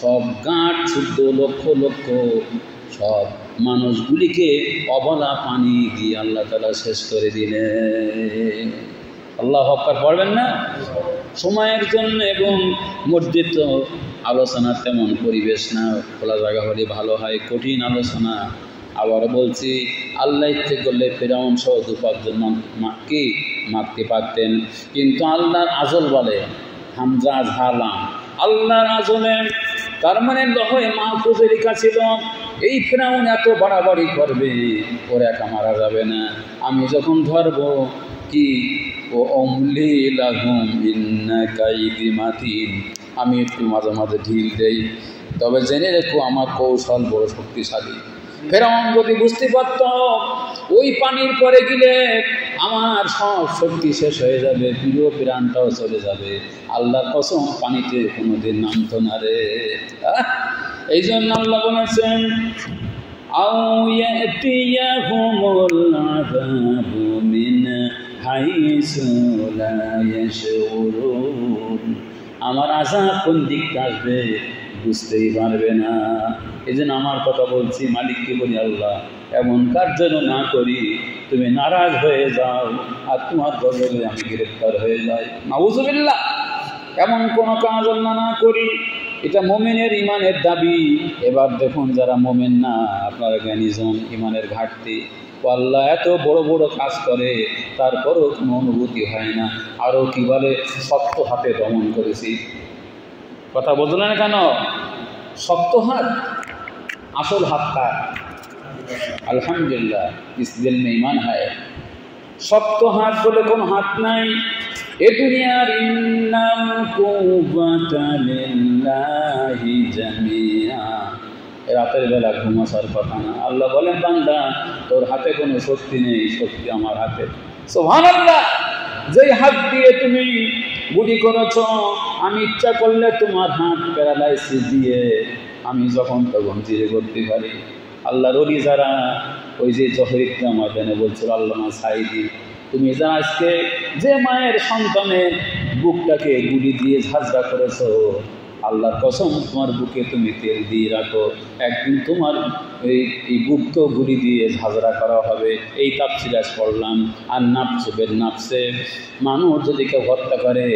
সব গার্ড শুদ্ধ লক্ষ লক্ষ সব মানুষগুলিকে অবলা পানি দিয়ে আল্লাহ তাআলা শেষ করে দিলেন। আল্লাহু আকবার পড়বেন না? সময়ের জন্য এবং মসজিদ তো আলোচনার তেমন পরিবেশ না, খোলা জায়গা হলে ভালো হয়, কঠিন আলোচনা। আবার বলছি, আল্লাহ ইচ্ছে করলে ফিরআউন সহ 2-5 জন কি মারতে পারতেন, কিন্তু আল্লাহর আজল বলে, হামজা ঝালাম, আল্লাহর আজলে, তার মানে লহে মাহফুজে লেখা ছিল এই ফিরআউন এত বাড়াবাড়ি করবে, ওর একা মারা যাবে না, আমি যখন ধরবো কি ও অমলি লাহুম ইন্না কাইদি মাতিন, আমি একটু মাঝে মাঝে ঢিল দেই, তবে জেনে রেখো আমার কৌশল বড় শক্তিশালী। ফিরআউন যদি বুঝতে পারত ওই পানির পরে গেলে আমার সব শক্তি শেষ হয়ে যাবে, প্রিয় প্রাণটাও চলে যাবে, আল্লাহর কসম পানিতে কোনোদিন নামতো না রে। এই জন্য আল্লাহ বলেছেন, আও ইয়াতিয়াহুমুল আযাবু মিন হাইসু লা ইয়াশউরুন, আমার আযাব কোন দিক আসবে বুঝতেই পারবে না। এই জন্য আমার কথা বলছি, মালিককে বলি, আল্লাহ এমন কাজ যেন না করি তুমি নারাজ হয়ে যাও আর তোমার গজবে আমি গ্রেফতার হয়ে যাই, নাউযুবিল্লাহ। এমন কোনো কাজ আল্লাহ না করি, এটা মোমেনের ইমানের দাবি। এবার দেখুন যারা মোমেন না, আপনার জ্ঞানীজন, ইমানের ঘাটতি, আল্লাহ এত বড় বড় কাজ করে তারপরও কোনো অনুভূতি হয় না, আরও কি বলে, শক্ত হাতে দমন করেছি। কথা বললেন না কেন? শক্ত হাত, আসল হাত কার? আলহামদুলিল্লাহ, ইস দিল মে ঈমান হ্যায়। শক্ত হাত বলে কোন হাত নাই এ দুনিয়ার। ইন্নাল কুওয়াতা লিল্লাহি জামিআ, রাতের বেলা ঘুমাসার কথা না। আল্লাহ বলেন, বান্দা তোর হাতে কোনো শক্তি নেই, শক্তি আমার হাতে। সুবহানাল্লাহ। যেই হাত দিয়ে তুমি গুলি করেছ, আমি ইচ্ছা করলে তোমার হাত প্যারালাইসিস দিয়ে আমি যখন তখন জিরে করতে পারি। আল্লাহর ওলি যারা, ওই যে জহরিকা ময়দানে বলছিল আল্লামা সাইদি, তুমি যা আজকে যে মায়ের সন্তানের বুকটাকে গুলি দিয়ে ঝাঁঝরা করেছো, আল্লাহর কসম তোমার বুকে তুমি তেল দিয়ে রাখো, একদিন তোমার এই বুককেও গুলি দিয়ে ঝাঁঝরা করা হবে। এই তাফসীর পড়লাম। আর নাফসু বিন নাফসে, মানুষ যদি কেউ হত্যা করে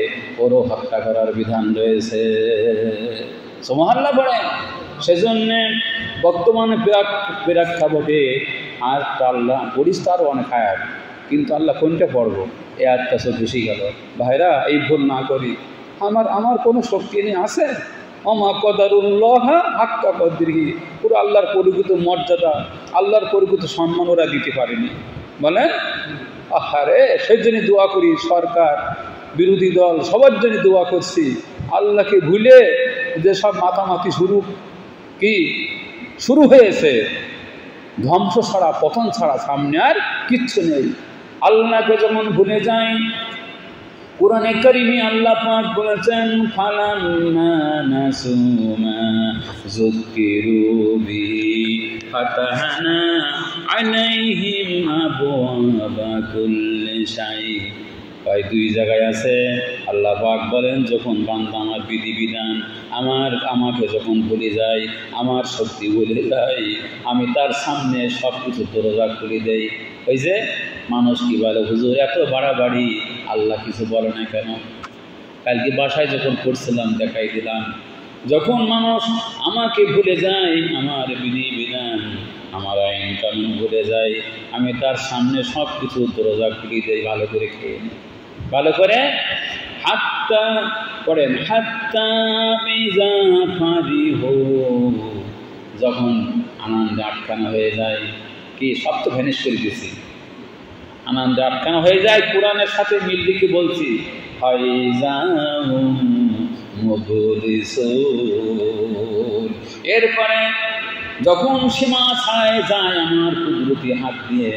ওরও হত্যা করার বিধান রয়েছে। সুবহানাল্লাহ বলেন। সেজন্য বর্তমানে প্রেক্ষাপটে আর আল্লাহ পড়িস তারও অনেক আয়াত, কিন্তু আল্লাহ কোনটা পড়বো এ আয়াতটা সব বেশি গেল। ভাইরা এই ভুল না করি। আমার কোনো শক্তি নেই আছে অমা কদারুল্লাহ হাক্কা কদরিহি, পুরো আল্লাহর পরিকৃত মর্যাদা, আল্লাহর পরিকৃত সম্মান ওরা দিতে পারেনি। বলেন আহারে, সেই জন্য দোয়া করি, সরকার বিরোধী দল সবার জন্য দোয়া করছি, আল্লাহকে ভুলে যেসব মাতামাতি শুরু হয়েছে, ধ্বংস ছাড়া পতন ছাড়া সামনে আর কিচ্ছু নেই। আল্লাহকে যেমন ভুলে যাই, কুরআনে কারীমে আল্লাহ পাক বলেছেন ফালাম্মা নাসু মা যুকিরু বিহি ফাতাহনা আলাইহিম আবওয়াবা কুল্লি শাই। তাই দুই জায়গায় আছে আল্লাহ পাক বলেন, যখন বান্দা আমার বিধিবিধান আমাকে যখন ভুলে যায়, আমার শক্তি ভুলে যায়, আমি তার সামনে সব কিছু দরজা খুলে দেই। ওই যে মানুষ কি বলে, হুজুর এত বাড়াবাড়ি, আল্লাহ কিছু বলে না কেন? কালকে বাসায় যখন পড়ছিলাম দেখাই দিলাম, যখন মানুষ আমাকে ভুলে যায়, আমার বিধিবিধান আমার আইন কানুন ভুলে যায়, আমি তার সামনে সব কিছু দরজা খুলে দেই। ভালো করে খেয়ে নিই, ভালো করে হাত্তা পড়েন, হাত্তা বিজা ফারিহু, যখন আনন্দে আটকানো হয়ে যায়, কি সব তো ভ্যানিশ করে দিয়েছি, আনন্দে আটকানো হয়ে যায়। কোরআনের সাথে মিল দিকে বলছি, এরপরে যখন সীমা ছাড়ায় যায়, আমার কুদরতি হাত দিয়ে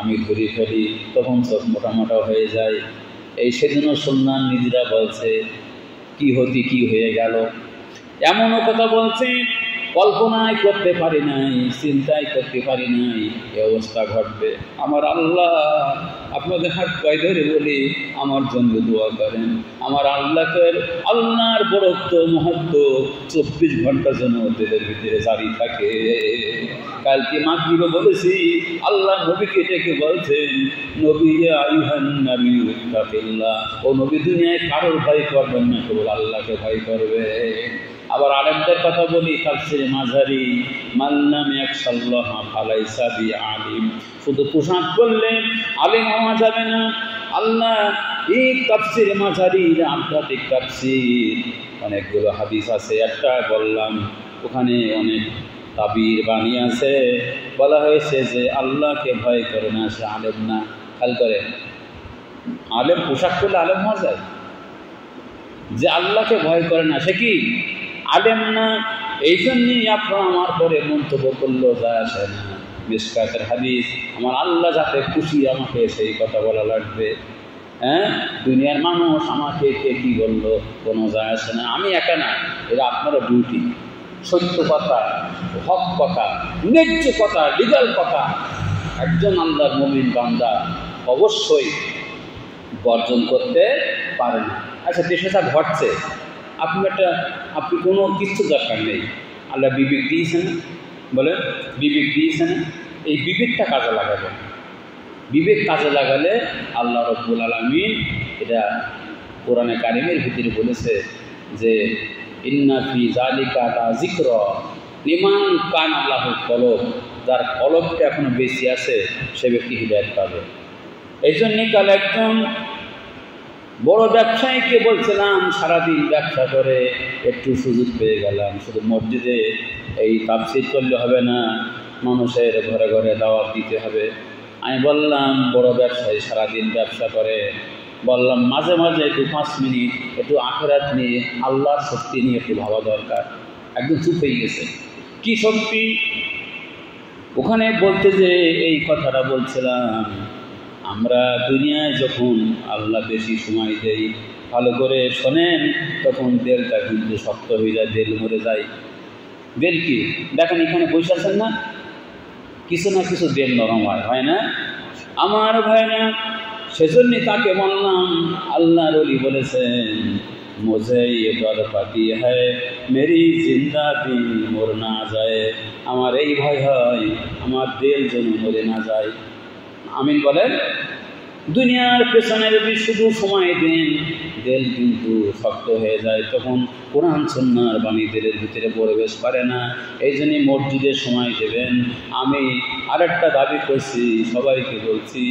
আমি ধরে ফেলি, তখন সব মোটামোটা হয়ে যায়। এই সেদিনও শুনলাম নিজেরা বলছে কি হতে কি হয়ে গেল, এমনও কথা বলছে কল্পনাই করতে পারি নাই, চিন্তাই করতে পারি নাই এ অবস্থা ঘটবে। আমার আল্লাহ, আপনাদের হাত পায়ে ধরে বলি আমার জন্য দোয়া করেন। আমার আল্লাহর বড়ত্ব মহত্ব 24 ঘন্টার জন্য দিলের ভিতরে জারি থাকে। কালকে মাগরিবে বলেছি, আল্লাহ নবীকে ডেকে বলছেন, নবী আইয়ুহান নবী ইত্তাকিল্লাহ, ও নবী দুনিয়ায় কারোর ভয় করবেন না, কেবল আল্লাহকে ভয় করবে। আবার আলেমদের কথা বলি, তাফসীরে মাঝারি, মাল্লাম ইয়াকশাল্লাহ ফালাইসা বিআলিম, শুধু পোশাক করলে আলেম হওয়া যাবে না। আল্লাহ এই তাফসীরে মাঝারি আধ্যাত্মিক তাফসীর, অনেকগুলো হাদিস আছে, একটা বললাম, ওখানে অনেক তাবির বাণী আছে, বলা হয়েছে যে আল্লাহকে ভয় করে না সে আলেম না। খেয়াল করে, আলেম পোশাক করলে আলেম হওয়া যায়? যে আল্লাহকে ভয় করে না সে কি আলেম না? এই জন্যই আপনার আমার পরে মন্তব্য করলো যায় আসে না। মিশকাতের হাদিস, আমার আল্লাহ যাতে খুশি আমাকে সেই কথা বলা লাগবে। হ্যাঁ, দুনিয়ার মানুষ আমাকে কে কী বললো কোনো যায় আসে না, আমি একা না, এরা আপনারও ডিউটি। সত্য কথা, হক কথা, ন্যায্য কথা, লিগাল কথা একজন আল্লাহর মুমিন বান্দা অবশ্যই বর্জন করতে পারে না। আচ্ছা, দেশে যা ঘটছে, আপনি কোনো কিছু দরকার নেই, আল্লাহ বিবেক দিয়েছেন, বলে বিবেক দিয়েছেন, এই বিবেকটা কাজে লাগাবেন। বিবেক কাজে লাগালে আল্লাহ রাব্বুল আলামিন, এটা কোরআনে কারিমের ভিতরে বলেছে যে ইন্না ফি যালিকা লাযিকরা লিমান কানা লাহু কলব, যার কলবটা এখনো বেশি আছে সে ব্যক্তি হিদায়াত পাবে। এই জন্যই কাল একদম বড় ব্যবসায়ীকে বলছিলাম, সারাদিন ব্যবসা করে একটু সুযোগ পেয়ে গেলাম, শুধু মসজিদে এই তাফসীর করলে হবে না, মানুষের ঘরে ঘরে দাওয়াত দিতে হবে। আমি বললাম, বড় ব্যবসায়ী সারাদিন ব্যবসা করে, বললাম মাঝে মাঝে একটু 5 মিনিট একটু আখিরাত নিয়ে, আল্লাহর শক্তি নিয়ে একটু ভাবা দরকার। একদম চুপ হয়ে গেছে। কি শক্তি? ওখানে বলতে যে এই কথাটা বলছিলাম, আমরা দুনিয়ায় যখন আল্লাহ বেশি সময় দেই, ভালো করে শোনেন, তখন দেলটা কিন্তু শক্ত হয়ে যায়, দেল মরে যায়। দেল কি দেখেন, এখানে বসে আছেন না, কিছু না কিছু দেল নরম হয় না আমার ভাইরা? সেজন্যই তাকে বললাম, আল্লাহর ওলি বলেছেন, মুঝে ये डर पाती है मेरी जिंदगी मर ना जाए, আমার এই ভয় হয় আমার দেল যেন মরে না যায়। আমিন বলেন। দুনিয়ার পেছনে যদি শুধু সময় দেন, দিল কিন্তু শক্ত হয়ে যায়, তখন কোরআন সুন্নাহর বাণী দিলের ভিতরে প্রবেশ করে না। এই জন্যই মসজিদে সময় দেবেন। আমি আরেকটা দাবি করছি, সবাইকে বলছি,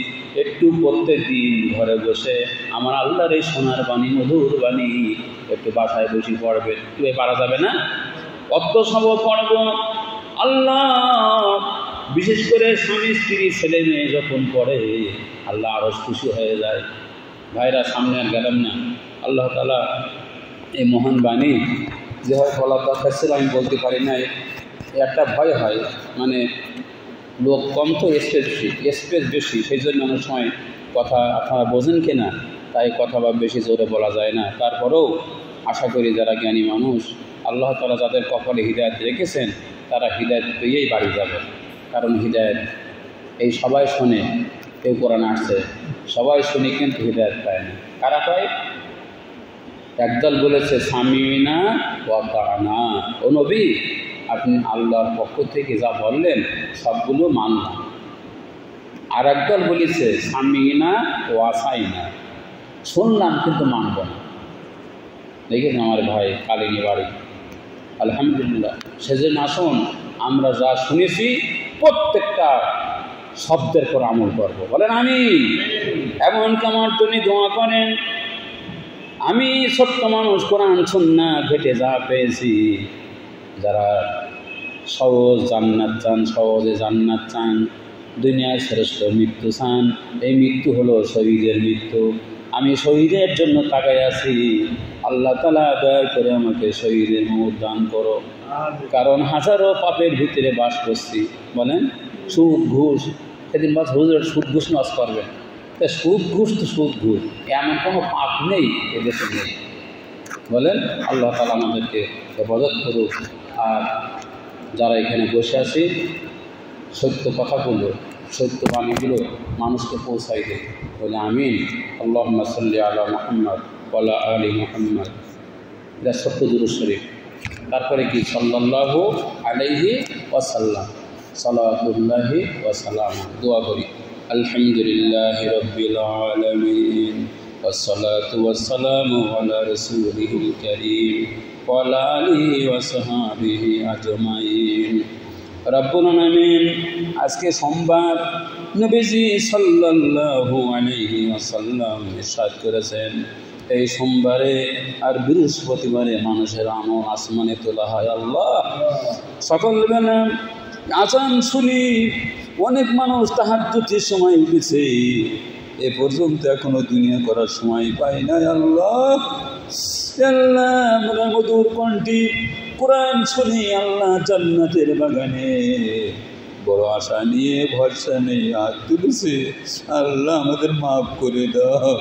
একটু প্রত্যেক দিন ঘরে বসে আমার আল্লাহর এই সোনার বাণী, মধুর বাণী একটু বাসায় বসে পড়বে। একটু পারা যাবে না? অত সব পড়ব। আল্লাহ বিশেষ করে স্বামী স্ত্রী ছেলে মেয়ে যখন পড়ে, আল্লাহ আরও খুশি হয়ে যায়। ভাইরা, সামনে আর গেলাম না। আল্লাহ তাআলা এই মহান বাণী যেভাবে বলা দরকার ছিল আমি বলতে পারি নাই। একটা ভয় হয়, মানে লোক কম তো স্পেস বেশি, সেই জন্য অনেক সময় কথা আপনারা বোঝেন কি না, তাই কথা বা বেশি জোরে বলা যায় না। তারপরেও আশা করি যারা জ্ঞানী মানুষ, আল্লাহ তাআলা যাদের কপালে হিদায়াত রেখেছেন, তারা হিদায়াত পেয়েই বাড়ি যাবে। কারণ হিদায়াত এই সবাই শোনে, কেউ কোরআন আসছে, সবাই শুনি কিন্তু হিদায়াত পায় না। কারা পায়? একদল বলেছে সামিনা ওয়া তাআনা, ও নবী আপনি আল্লাহর পক্ষ থেকে যা বললেন সবগুলো মানলাম। আর একদল বলেছে সামিনা ওয়া আসাইনা, শুনলাম কিন্তু মানব না। দেখেছেন আমার ভাই, কালিনী বাড়ি, আলহামদুলিল্লাহ। সেজন্য আসুন আমরা যা শুনেছি প্রত্যেকটা শব্দের পর আমল করবো। বলেন আমি। এমনকি আমার জন্য দোয়া করেন। আমি ছোট্ট মানুষ, কোরআন সুন্নাহ ঘেটে যা পেয়েছি, যারা সহজ জান্নাত চান, সহজে জান্নাত চান, দুনিয়ার শ্রেষ্ঠ মৃত্যু চান, এই মৃত্যু হলো শহীদের মৃত্যু। আমি শহীদের জন্য তাকাই আছি। আল্লাহ তাআলা দয়া করে আমাকে শহীদের মওত দান করো। কারণ হাজারো পাপের ভিতরে বাস করছি। বলেন সুদ ঘুষ, সেদিন বাস হুজুর সুদ ঘুষ নষ্ট করবেন, তা সুদ ঘুষ তো সুদ ঘুষ, এমন কোনো পাপ নেই এদেশে নেই। বলেন আল্লাহ তাআলা আমাদেরকে হেফাজত করুক। আর যারা এখানে বসে আছি, সত্য কথাগুলো, সত্য বাণীগুলো মানুষকে পৌঁছাই দেয়। বলে আমিন। আল্লাহুম্মা সাল্লি আলা মুহাম্মদ ওয়া আলা আলি মুহাম্মদ। এটা সত্য দুরূদ শরীফ। তারপরে কি সাল্লাল্লাহু আলাইহি ওয়াসাল্লাম, সালাতুল্লাহি ওয়া সালাম। দোয়া করি আলহামদুলিল্লাহি রাব্বিল আলামিন والصلاة والسلام على رسوله الكريم وعلى آله وصحبه أجمعين রব্বুল আলামিন। আজকে সোমবার, নবীজি সাল্লাল্লাহু আলাইহি ওয়াসাল্লাম ইরশাদ করেছেন, এই সোমবারে আর বৃহস্পতিবারে মানুষের আমল আসমানে তোলা হয়। আল্লাহ সকালবেলা আজান শুনি, অনেক মানুষ তাহাজ্জুদের সময় উঠেছে, এ পর্যন্ত এখনো দুনিয়া করার সময় পাই নাই। আল্লাহ আল্লাহ আমরা মধুর কণ্ঠে কোরআন শুনি, আল্লাহ জান্নাতের বাগানে বড় আশা নিয়ে ভরসা নেই হাত তুলেছে। আল্লাহ আমাদের মাফ করে দাও,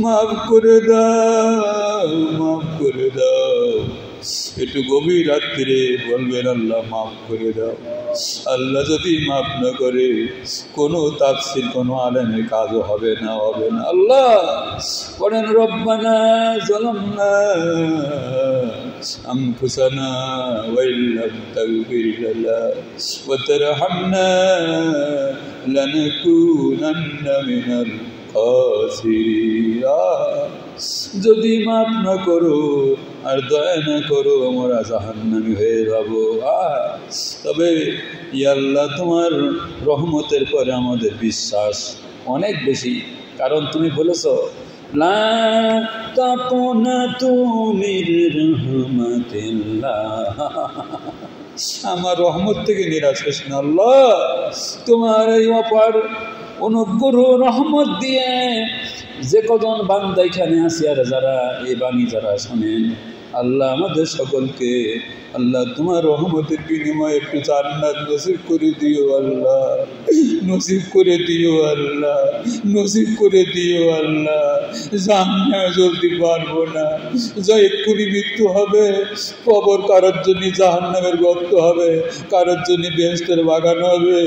মাফ করে দাও, মাফ করে দাও। একটু গভীর রাত্রে বলবেন আল্লাহ মাফ করে দাও। আল্লাহ যদি মাফ না করে কোনো তাফসীর, কোনো আলেমের কাজও হবে না, হবে না। আল্লাহ বলেন রব্বানা যালামনা আনফুসানা ওয়া ইল্লাম তাগফির লানা ওয়া তারহামনা লানাকুনান্না মিনাল খাসিরিন। যদি মাফ না করো আর দয়া না করো, আমরা জাহান্নামী হয়ে যাব। তবে ইয়া আল্লাহ তোমার রহমতের পরে আমাদের বিশ্বাস অনেক বেশি, কারণ তুমি বলেছ লা তাকুনাতু মির রাহমাতিল্লাহ, আমার রহমত থেকে নিরাশ হোস না। আল্লাহ তোমার এই অপার অনুগ্রহ রহমত দিয়ে যে কজন বান্দা এখানে আছে আর যারা এই বাণী যারা শোনেন, আল্লাহ আমাদের সকলকে আল্লাহ তোমার রহমতের বিনিময়ে একটু জান্নাত নসিব করে দিও। আল্লাহ নসিব করে দিও, আল্লাহ নসিব করে দিও। আল্লাহ জাহান্নামে জ্বলতে পারবো না, যা এক্ষুনি মৃত্যু হবে। কবর কারোর জন্য জাহান্নামের গর্ত হবে, কারোর জন্য বেহেশতের বাগান হবে।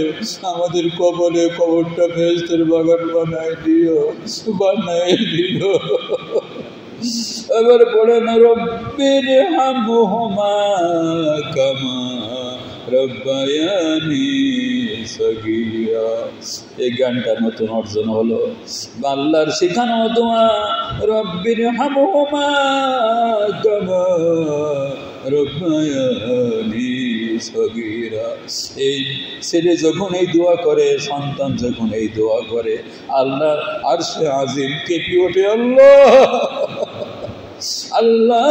আমাদের কবরটা বেহেশতের বাগান বানায় দিও, বানায় দিও। এবার পড়েন রব্বির হামহুমা কামা রব্বায়ানি সগীরা। এই গানটার নতুন অর্জন হলো আল্লাহর শেখানো দোয়া, রব্বির হামহুমা কামা রব্বায়ানি সগীরা। এই ছেলে যখন এই দোয়া করে, সন্তান যখন এই দোয়া করে, আল্লাহ আরশে আজিম কেঁপে ওঠে। আল্লাহ আল্লাহ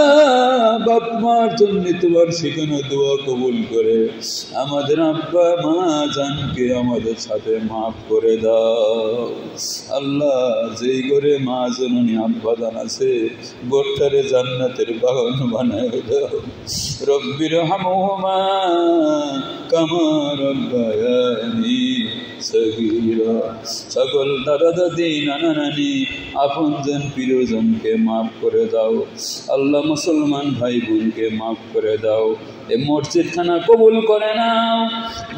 বাপ মার জন্য তোমার শেখানো দোয়া কবুল করে আমাদের আব্বা মা জানকে আমাদের সাথে মাফ করে দাও। আল্লাহ যেই করে মা জননী আব্বা জান আছে, গোটারে জান্নাতের বাগান বানায় দাও। রব্বির হামহুমা কামা রব্বায়ানি সগীরা। সকল দাদা দাদি নানা নানি আপনজন প্রিয়জনকে মাফ করে দাও। আল্লাহ মুসলমান ভাই বোনকে মাফ করে দাও। এই মসজিদখানা কবুল করে নাও,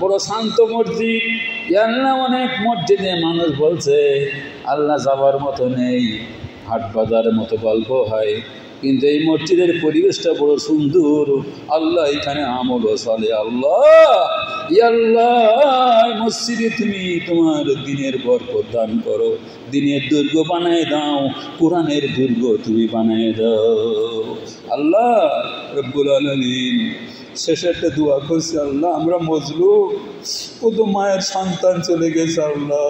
বড় শান্ত মসজিদ। আল্লাহ অনেক মসজিদে মানুষ বলছে আল্লাহ যাবার মতো নেই, হাট বাজারের মতো গল্প হয়, কিন্তু এই মসজিদের পরিবেশটা বড় সুন্দর। আল্লাহ এখানে আমলও চলে। আল্লাহ মসজিদে তুমি তোমার দিনের বরকত দান করো, দিনের দুর্গ বানায় দাও, কোরআনের দুর্গ তুমি বানায় দাও। আল্লাহ রব্বুল আলামিন শেষে একটা দোয়া করছে, আল্লাহ আমরা মজলুম, কত মায়ের সন্তান চলে গেছে আল্লাহ,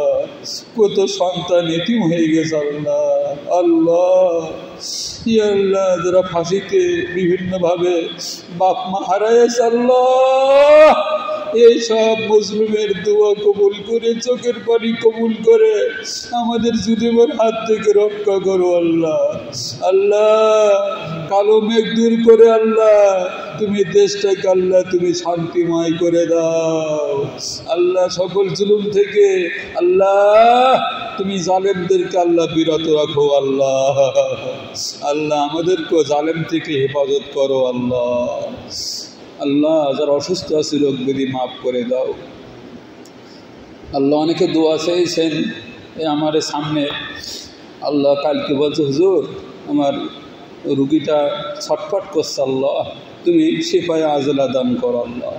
কত সন্তান এতিম হয়ে গেছে আল্লাহ। আল্লাহ আল্লাহ যারা ফাঁসিতে বিভিন্নভাবে বাপ মা হারাইছে আল্লাহ, এইসব মুসলিমের দোয়া কবুল করে, চোখের পানি কবুল করে আমাদের জুলুমের হাত থেকে রক্ষা করো আল্লাহ। আল্লাহ কালো মেঘ দূর করে আল্লাহ তুমি দেশটাকে আল্লাহ তুমি শান্তিময় করে দাও। আল্লাহ সকল জুলুম থেকে আল্লাহ তুমি জালেমদেরকে আল্লাহ বিরত রাখো আল্লাহ। আল্লাহ আমাদেরকে জালেম থেকে হেফাজত করো আল্লাহ। আল্লাহ যারা অসুস্থ আছে রোগ ব্যাধি মাফ করে দাও আল্লাহ। অনেকে দোয়া চেয়েছেন আমার সামনে, আল্লাহ কালকে বলছে হুজুর আমার রুগীটা ছটফট করছে, আল্লাহ তুমি শিফায়ে আজলা দান করো আল্লাহ।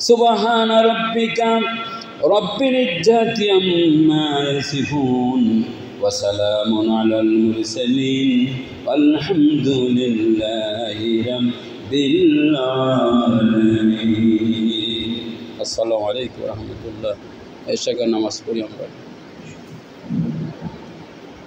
সুবহান রাব্বিকা রব্বিল ইজ্জাতি আম্মা ইয়াসিফুন ওয়া সালামুন আলাল মুরসালিন আলহামদুলিল্লাহি রাব্বিল আলামিন। আসসালামু আলাইকুম ওয়া রাহমাতুল্লাহ। এশাকে নামাজ পড়ি আমরা।